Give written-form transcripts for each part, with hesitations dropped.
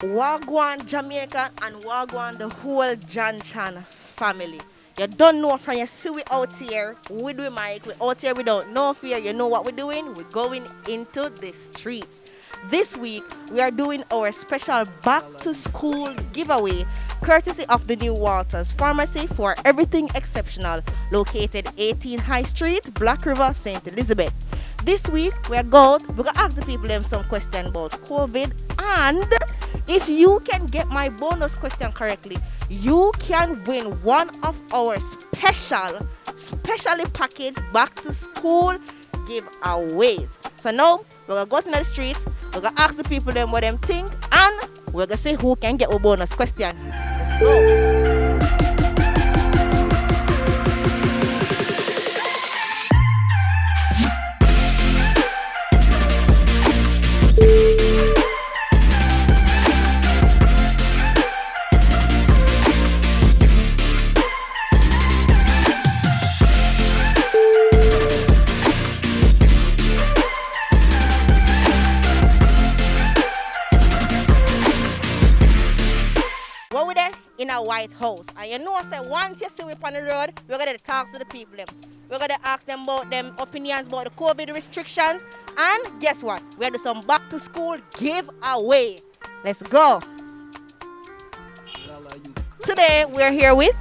Wagwan Jamaica and Wagwan the whole jhanchan family. You don't know from you see we out here with we mic, we out here without no fear. You know what we're doing? We're going into the streets. This week we are doing our special back to school giveaway courtesy of the NuWalters Pharmacy for everything exceptional located 18 High Street, BlackRiver, St. Elizabeth. This week we're going to ask the people them some question about COVID, and if you can get my bonus question correctly, you can win one of our specially packaged back to school giveaways. So now we're gonna go to the streets, we're gonna ask the people them what them think, and we're gonna see who can get a bonus question. Let's go. In a Whitehouse, and you know, say once you see we on the road, we're gonna talk to the people. We're gonna ask them about them opinions about the COVID restrictions, and guess what? We're gonna do some back to school giveaway. Let's go. Today we're here with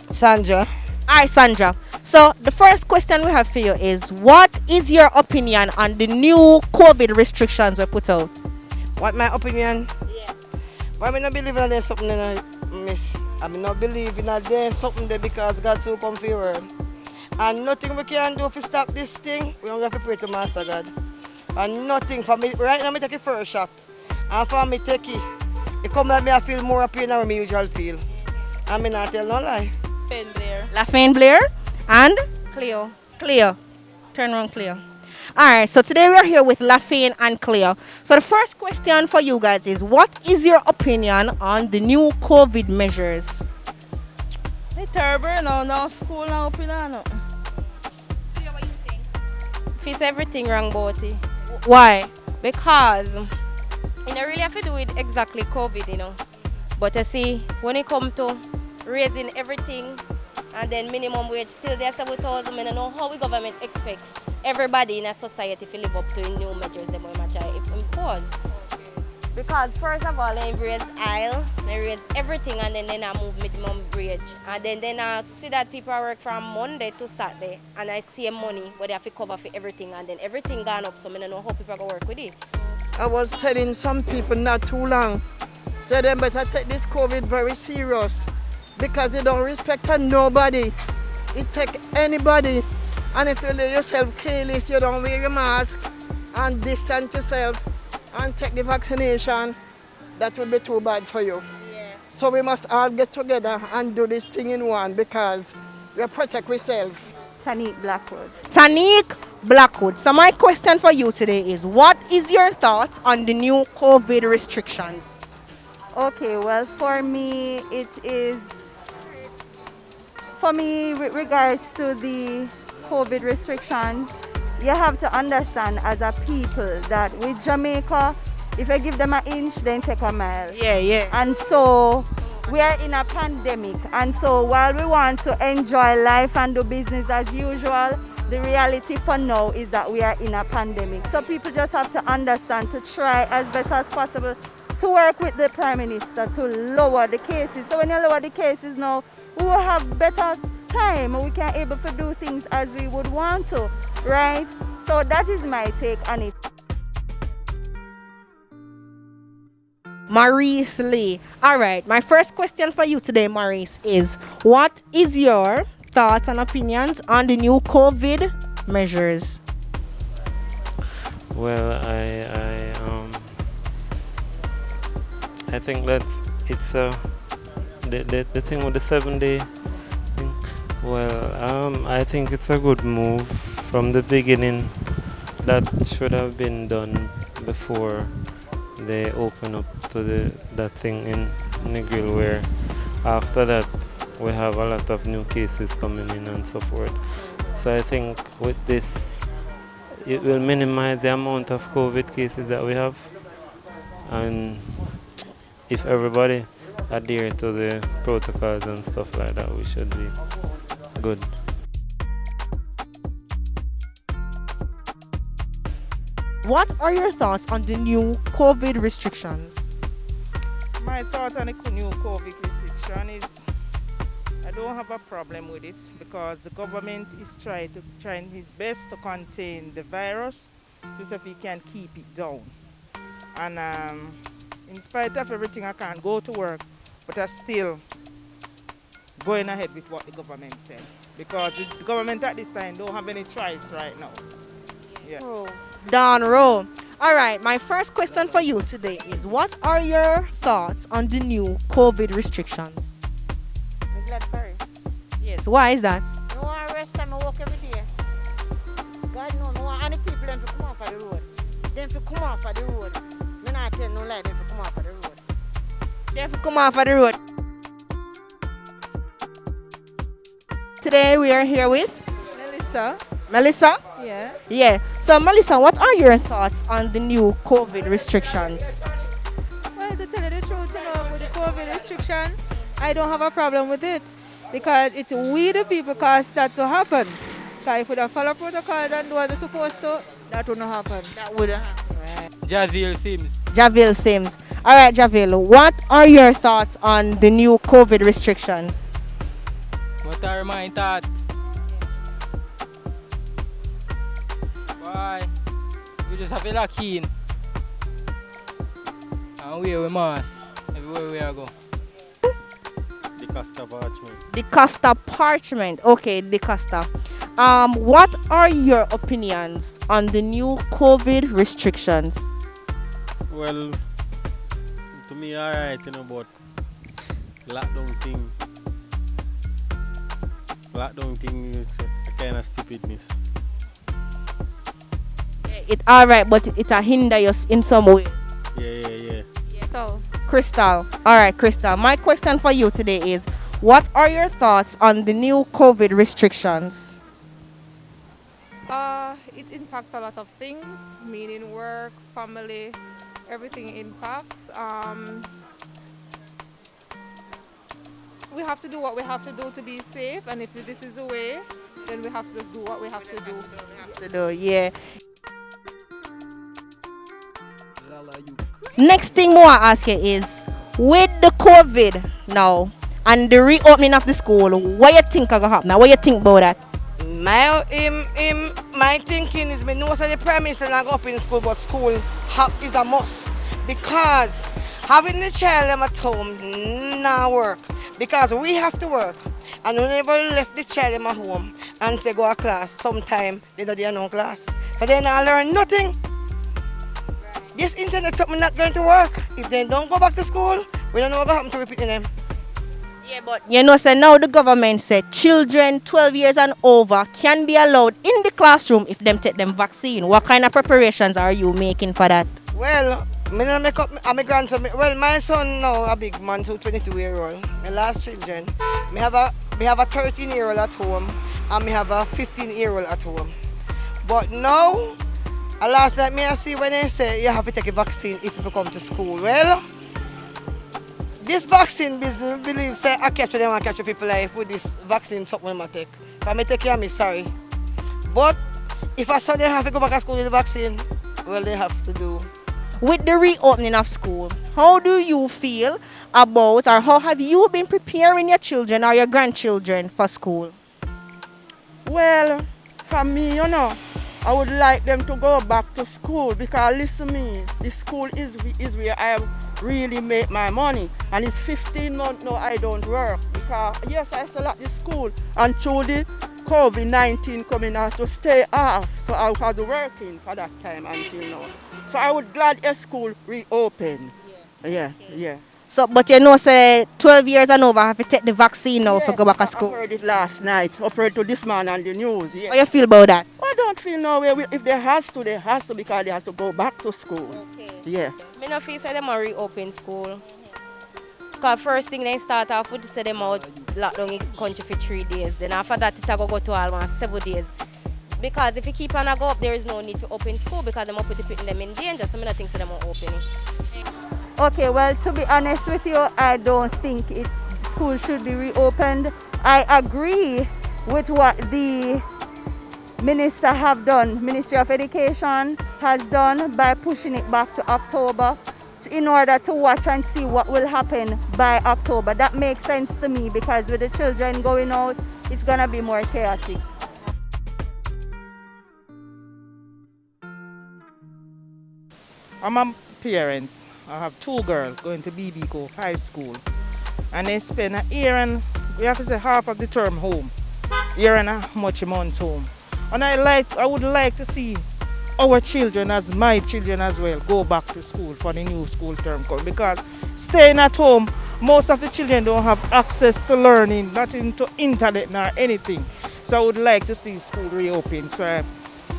Sandra. Hi, Sandra. So the first question we have for you is, what is your opinion on the new COVID restrictions we put out? What my opinion? Yeah. Why me not believe in there's something that miss? I mean not believe in that there's something there because God so come for your word. And nothing we can do to stop this thing. We only have to pray to Master God. And nothing for me right now me take it first shot. And for me take it come like me I feel more pain than me usually feel. I mean not tell no lie. Lafayne Blair and Cleo. Cleo. Turn around, Cleo. Alright, so today we are here with Lafayne and Cleo. So the first question for you guys is, what is your opinion on the new COVID measures? It's terrible, no school, no opinion. No. Cleo, what you think? Fix everything wrong about it. Why? Because you don't really have to do with exactly COVID. But you see, when it comes to raising everything and then minimum wage still there 7,000, I don't know how the government expect everybody in a society to live up to new measures they might try to impose. Because first of all, they raise aisle, they raise everything, and then I move minimum wage. And then I see that people work from Monday to Saturday, and I see money but they have to cover for everything, and then everything gone up, so I don't know how people are going to work with it. I was telling some people not too long, say they better take this COVID very serious because they don't respect nobody. It take anybody. And if you let yourself careless, you don't wear your mask and distance yourself and take the vaccination, that would be too bad for you. Yeah. So we must all get together and do this thing in one because we protect ourselves. Tanique Blackwood. Tanique Blackwood. So my question for you today is, what is your thoughts on the new COVID restrictions? Okay, well, for me, it is, with regards to the COVID restrictions, you have to understand as a people that with Jamaica, if you give them an inch, then take a mile. Yeah. And so we are in a pandemic, and so while we want to enjoy life and do business as usual, the reality for now is that we are in a pandemic. So people just have to understand to try as best as possible to work with the Prime Minister to lower the cases. So when you lower the cases now, we will have better time. We can able to do things as we would want to, right? So that is my take on it. Maurice Lee. All right, my first question for you today, Maurice, is, what is your thoughts and opinions on the new COVID measures? Well, I think that it's the thing with the 7-day thing. Well, I think it's a good move from the beginning. That should have been done before they open up to that thing in Negril, where after that we have a lot of new cases coming in and so forth. So I think with this, it will minimize the amount of COVID cases that we have, and if everybody adhere to the protocols and stuff like that, we should be good. What are your thoughts on the new COVID restrictions? My thoughts on the new COVID restriction is I don't have a problem with it because the government is trying his best to contain the virus just if he can keep it down. And in spite of everything, I can't go to work, but I'm still going ahead with what the government said because the government at this time don't have any choice right now. Yeah. Down row. All right, my first question for you today is what are your thoughts on the new COVID restrictions? I'm glad for it. Yes, why is that? I want to rest time I walk every day. God knows, I want any people them to come off of the road. Them to come off of the road. Me not tell no lie, them to come off of the road. They have to come off of the road. Today we are here with Melissa. Melissa? Yeah. Yeah. So Melissa, what are your thoughts on the new COVID restrictions? Well, to tell you the truth, with the COVID restriction, I don't have a problem with it because it's we the people caused that to happen. Because if we don't follow protocol and do what they're supposed to, that wouldn't happen. That would happen. Javil Sims. Javil Sims. All right, Javil, what are your thoughts on the new COVID restrictions? What are my thoughts? Why? We just have to lock in. And we mask everywhere we are go. The Costa parchment. The Costa parchment. Okay, the Costa. What are your opinions on the new COVID restrictions? Well, to me, alright, but lockdown thing is a kind of stupidness. It's alright, but it hinder you in some way. Yeah. So, Crystal. All right, Crystal. My question for you today is, what are your thoughts on the new COVID restrictions? it impacts a lot of things, meaning work, family, everything impacts. We have to do what we have to do to be safe, and if this is the way, then we have to just do what we have to do. Yeah. Next thing more I ask you is, with the COVID now and the reopening of the school, what you think is going to happen? What you think about that? My thinking is, me know the premise and I go up in school, but school is a must because having the child them at home now work because we have to work, and we never left the child them at home and say go to class. Sometime they don't do no class, so they not learn nothing. This internet something not going to work if they don't go back to school. We don't know what happen to repeating them. Yeah, but you know, say now the government said children 12 years and over can be allowed in the classroom if them take them vaccine. What kind of preparations are you making for that? Well, me not make up my grandson. Well, my son now a big man, so 22-year-old. My last children, me have a 13-year-old at home and me have a 15-year-old at home. But now, last night me I see when they say you have to take a vaccine if you come to school. Well, this vaccine business believes say I capture them and capture people life with this vaccine something I take. If I may take care of me, sorry. But if I saw they have to go back to school with the vaccine, well they have to do. With the reopening of school, how do you feel about, or how have you been preparing your children or your grandchildren for school? Well, for me, I would like them to go back to school because listen to me, the school is where I really make my money, and it's 15 months now I don't work because yes, I still at the school, and through the COVID-19 coming out to stay off, so I was working for that time until now. So I would glad a school reopen. Yeah. So, but you know, say 12 years and over have to take the vaccine now to go back to school. I heard it last night, up to this man on the news. Yes. How you feel about that? I don't feel no way. If they has to because they has to go back to school. Okay. Yeah. Me no feel say them a reopen school. Cause first thing they start off with say them out lockdown in country for 3 days. Then after that it go to almost 7 days. Because if you keep on a go up, there is no need to open school because them up with putting them in danger. So me not think so them will open it. Okay, well, to be honest with you, I don't think school should be reopened. I agree with what the minister have done, Ministry of Education has done by pushing it back to October in order to watch and see what will happen by October. That makes sense to me because with the children going out, it's going to be more chaotic. I'm a parent. I have 2 girls going to BB Cove High School. And they spend a year and, we have to say, half of the term home. Year and a much months home. And I would like to see our children, as my children as well, go back to school for the new school term coming. Because staying at home, most of the children don't have access to learning, not into internet nor anything. So I would like to see school reopen. So I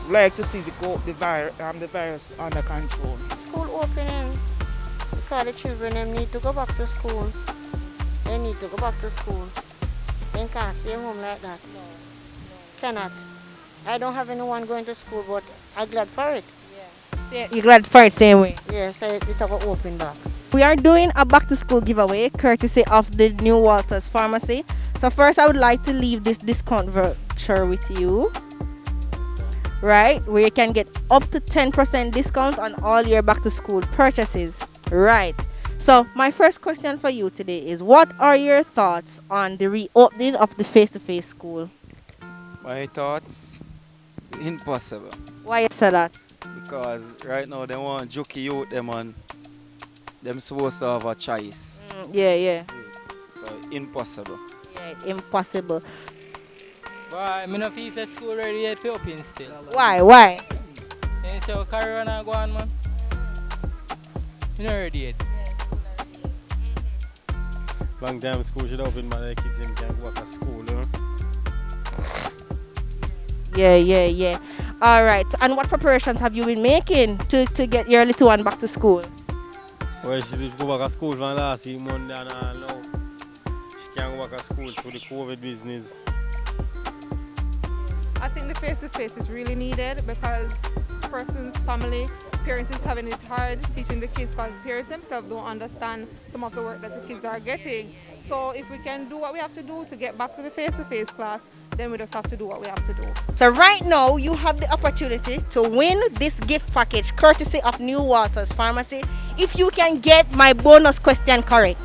would like to see the virus under control. School opening because the children them need to go back to school. They need to go back to school. They can't stay home like that. No. Cannot. I don't have anyone going to school, but I'm glad for it. Yeah. You're glad for it, same way? Yes, it will open back. We are doing a back to school giveaway courtesy of the NuWalters Pharmacy. So first I would like to leave this discount voucher with you. Right, where you can get up to 10% discount on all your back to school purchases. Right. So my first question for you today is, what are your thoughts on the reopening of the face-to-face school? My thoughts? Impossible. Why you say that? Because right now they want jokey youth them and them supposed to have a choice. Yeah. So impossible. Yeah, impossible. But I don't feel that school ready yet for open still. Why? And so carry on and go on, man. You're not ready yet. Long time school should open, but the kids can go back to school. Yeah. All right. And what preparations have you been making to get your little one back to school? Well, she did go back to school from last Monday and now she can't go back to school through the COVID business. I think the face-to-face is really needed because person's family, parents is having it hard teaching the kids because parents themselves don't understand some of the work that the kids are getting. So if we can do what we have to do to get back to the face-to-face class, then we just have to do what we have to do. So right now you have the opportunity to win this gift package courtesy of NuWalters Pharmacy if you can get my bonus question correct.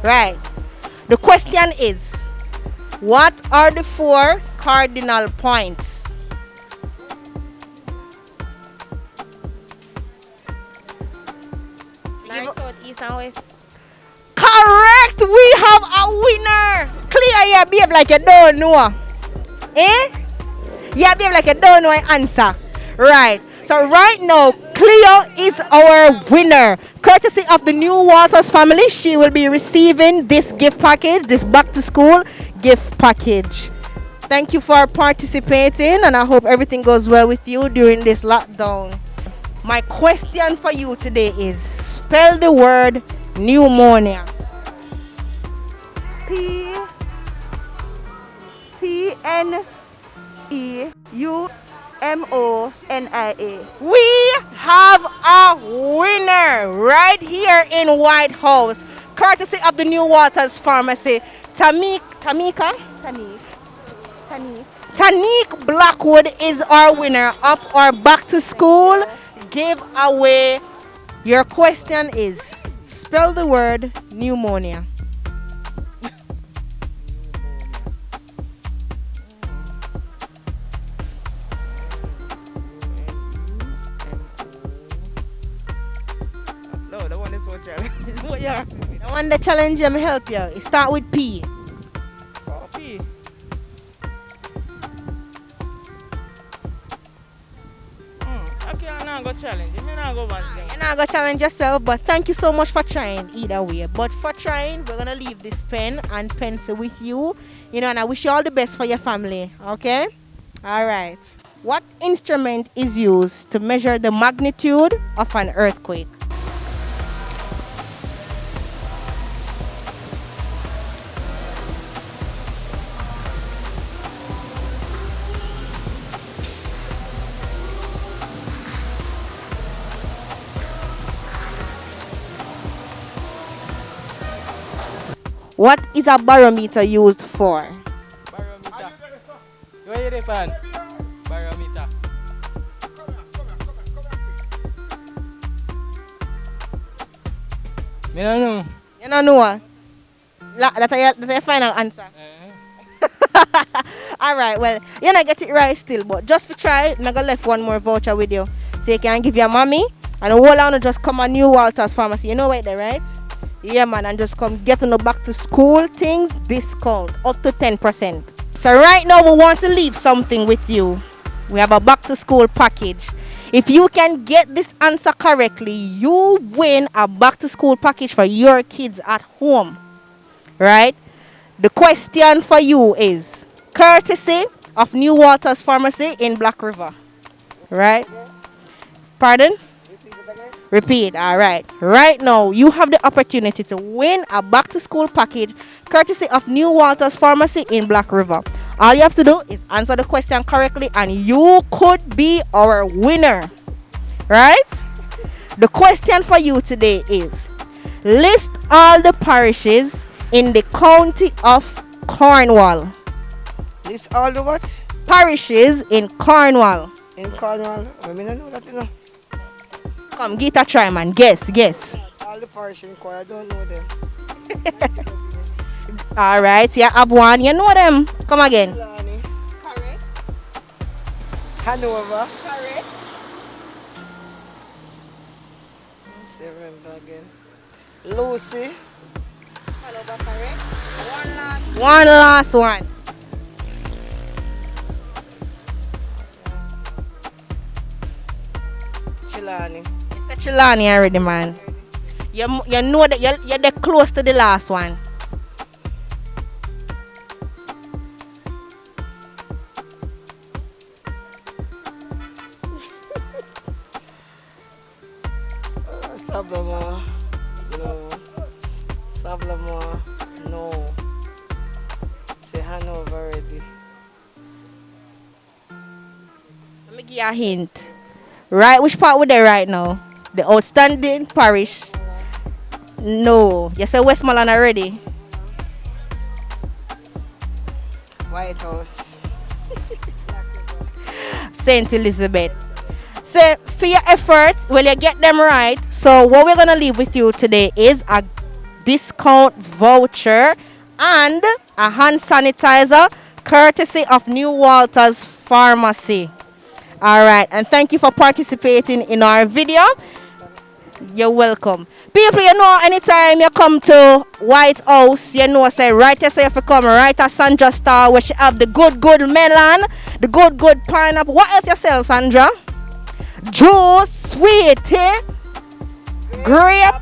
Right. The question is, what are the 4 cardinal points? North, south, east and west. Correct! We have a winner! Clear your behave like you don't know. You behave like you don't know an answer. Right. So right now, Cleo is our winner. Courtesy of the NuWalters family, she will be receiving this gift package, this back to school gift package. Thank you for participating, and I hope everything goes well with you during this lockdown. My question for you today is, spell the word pneumonia. Pneumonia. We have a winner right here in Whitehouse, courtesy of the NuWalters Pharmacy. Tanique Blackwood is our winner of our back to school giveaway. Your question is, spell the word pneumonia. No, the one is so challenging. What you asking me? The one that challenge them help you. It start with P. Oh, P. Okay, I'm not going to challenge you. I'm not going to You're not going to challenge yourself, but thank you so much for trying either way. But for trying, we're going to leave this pen and pencil with you. You know, and I wish you all the best for your family. Okay? All right. What instrument is used to measure the magnitude of an earthquake? What is a barometer used for? Barometer. Where you depend? Barometer. Me don't know. You don't know? That's your final answer. All right, well, you not get it right still, but just for try, I'm gonna left one more voucher with you. So you can give your mommy and hold on to just come on NuWalters Pharmacy. You know right there, right? Yeah, man, and just come get on the back to school things, discount up to 10%. So right now we want to leave something with you. We have a back to school package. If you can get this answer correctly, you win a back to school package for your kids at home. Right? The question for you is courtesy of NuWalters Pharmacy in BlackRiver. Right? Pardon? Repeat. All right. Right now, you have the opportunity to win a back to school package courtesy of NuWalters Pharmacy in BlackRiver. All you have to do is answer the question correctly and you could be our winner. Right? The question for you today is list all the parishes in the county of Cornwall. List all the what? Parishes in Cornwall. In Cornwall? I mean, I know that, you know. Come, get a try, man. Guess. All the parish in Cornwall, I don't know them. All right, you have one. You know them. Come again. Lani. Correct. Hanover. Correct. Let's remember again. Lucy. Hanover, correct. One last one. Chilani. You said Chilani already, man. You know that you're there close to the last one. Sablama. No. Sablama. No. Say Hanover already. Let me give you a hint. Right, which part we're there right now? The outstanding parish. No. You say Westmoreland already. Whitehouse. St. Elizabeth. So for your efforts, well, you get them right. So what we're gonna leave with you today is a discount voucher and a hand sanitizer courtesy of NuWalters Pharmacy. All right, and thank you for participating in our video. You're welcome. People, you know, anytime you come to Whitehouse, you know, say right yourself you come right at Sandra Star, where she have the good melon, the good pineapple. What else you sell, Sandra? Juice, sweet tea, grape.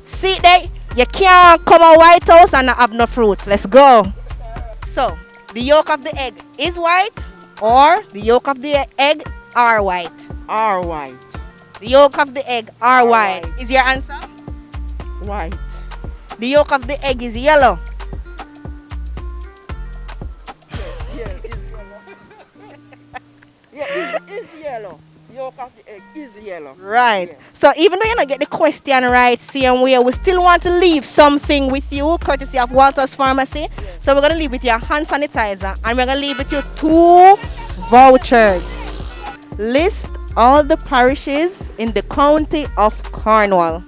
See that you can't come to Whitehouse and not have no fruits. Let's go. So the yolk of the egg is white, or the yolk of the egg are white. Are white. The yolk of the egg are white. Is your answer? White. The yolk of the egg is yellow. Yes, it's yellow. Yeah, it's yellow. Yolk of the egg is yellow. Right. Yes. So even though you don't get the question right, same way, we still want to leave something with you, courtesy of Walters Pharmacy. Yes. So we're going to leave with you a hand sanitizer, and we're going to leave with you 2 vouchers. List all the parishes in the county of Cornwall.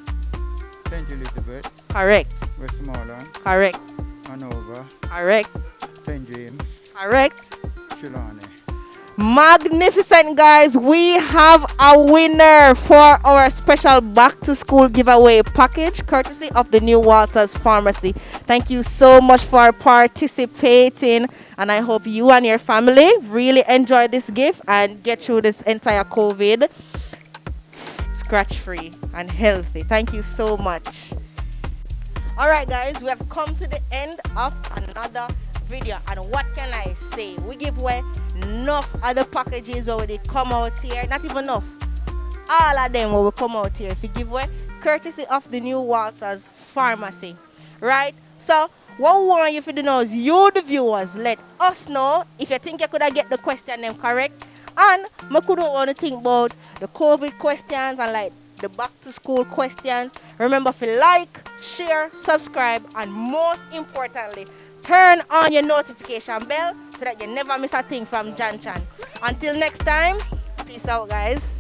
St. Elizabeth. Correct. Westmoreland. Correct. Hanover. Correct. St. James. Correct. Chilani. Magnificent, guys. We have a winner for our special back to school giveaway package courtesy of the NuWalters Pharmacy. Thank you so much for participating, and I hope you and your family really enjoy this gift and get through this entire COVID scratch free and healthy. Thank you so much. All right, guys, we have come to the end of another video, and what can I say? We give away enough other packages already come out here. Not even enough. All of them will come out here if you give away courtesy of the NuWalters Pharmacy. Right? So what we want you to do now is you, the viewers, let us know if you think you could have get the question them correct. And I couldn't want to think about the COVID questions and like the back to school questions. Remember to like, share, subscribe, and most importantly, turn on your notification bell so that you never miss a thing from jhanchan. Until next time, peace out, guys.